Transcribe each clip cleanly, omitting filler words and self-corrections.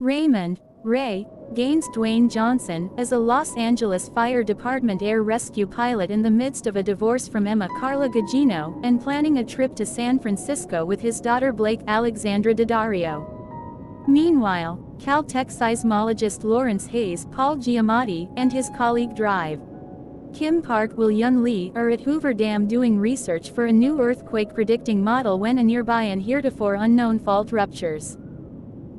Raymond, Ray, Gaines Dwayne Johnson, is a Los Angeles Fire Department air rescue pilot in the midst of a divorce from Emma Carla Gugino, and planning a trip to San Francisco with his daughter Blake Alexandra Daddario. Meanwhile, Caltech seismologist Lawrence Hayes Paul Giamatti and his colleague Drive. Kim Park Will Yun Lee are at Hoover Dam doing research for a new earthquake predicting model when a nearby and heretofore unknown fault ruptures.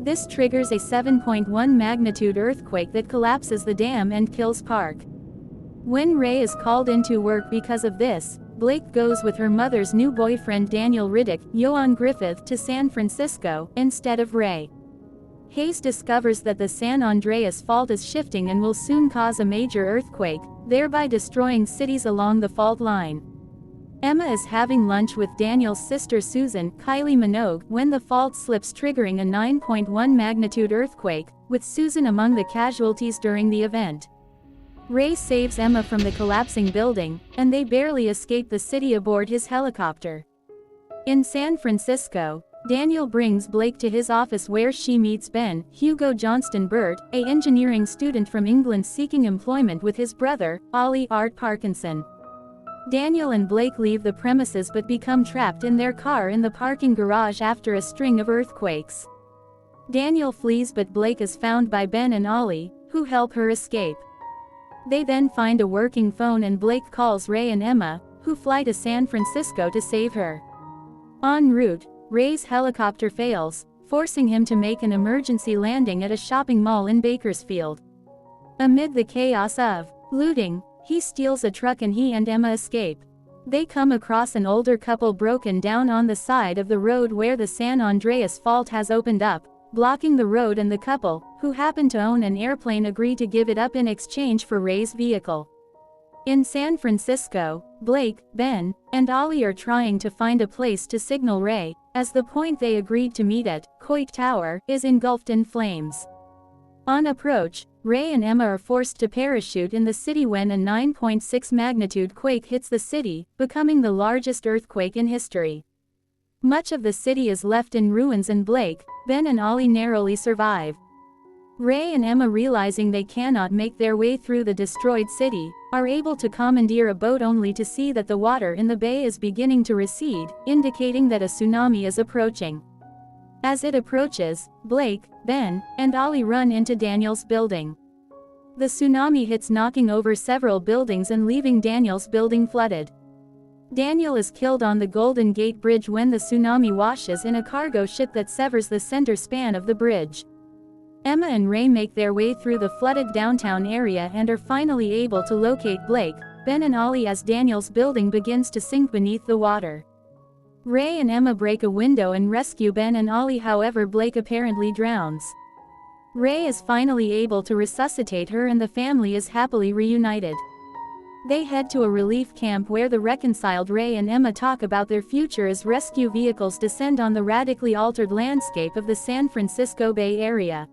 This triggers a 7.1 magnitude earthquake that collapses the dam and kills Park. When Ray is called into work because of this, Blake goes with her mother's new boyfriend Daniel Riddick, Johan Griffith, to San Francisco, instead of Ray. Hayes discovers that the San Andreas Fault is shifting and will soon cause a major earthquake, thereby destroying cities along the fault line. Emma is having lunch with Daniel's sister Susan, Kylie Minogue, when the fault slips, triggering a 9.1 magnitude earthquake, with Susan among the casualties during the event. Ray saves Emma from the collapsing building, and they barely escape the city aboard his helicopter. In San Francisco, Daniel brings Blake to his office where she meets Ben, Hugo Johnston Burt, an engineering student from England seeking employment with his brother, Ollie Art Parkinson. Daniel and Blake leave the premises but become trapped in their car in the parking garage after a string of earthquakes. Daniel flees but Blake is found by Ben and Ollie, who help her escape. They then find a working phone and Blake calls Ray and Emma, who fly to San Francisco to save her. En route, Ray's helicopter fails, forcing him to make an emergency landing at a shopping mall in Bakersfield. Amid the chaos of looting, he steals a truck and he and Emma escape. They come across an older couple broken down on the side of the road where the San Andreas Fault has opened up, blocking the road, and the couple, who happen to own an airplane, agree to give it up in exchange for Ray's vehicle. In San Francisco, Blake, Ben, and Ollie are trying to find a place to signal Ray, as the point they agreed to meet at, Coit Tower, is engulfed in flames. On approach, Ray and Emma are forced to parachute in the city when a 9.6 magnitude quake hits the city, becoming the largest earthquake in history. Much of the city is left in ruins and Blake, Ben and Ollie narrowly survive. Ray and Emma, realizing they cannot make their way through the destroyed city, are able to commandeer a boat only to see that the water in the bay is beginning to recede, indicating that a tsunami is approaching. As it approaches, Blake, Ben, and Ollie run into Daniel's building. The tsunami hits, knocking over several buildings and leaving Daniel's building flooded. Daniel is killed on the Golden Gate Bridge when the tsunami washes in a cargo ship that severs the center span of the bridge. Emma and Ray make their way through the flooded downtown area and are finally able to locate Blake, Ben and Ollie as Daniel's building begins to sink beneath the water. Ray and Emma break a window and rescue Ben and Ollie, however Blake apparently drowns. Ray is finally able to resuscitate her and the family is happily reunited. They head to a relief camp where the reconciled Ray and Emma talk about their future as rescue vehicles descend on the radically altered landscape of the San Francisco Bay Area.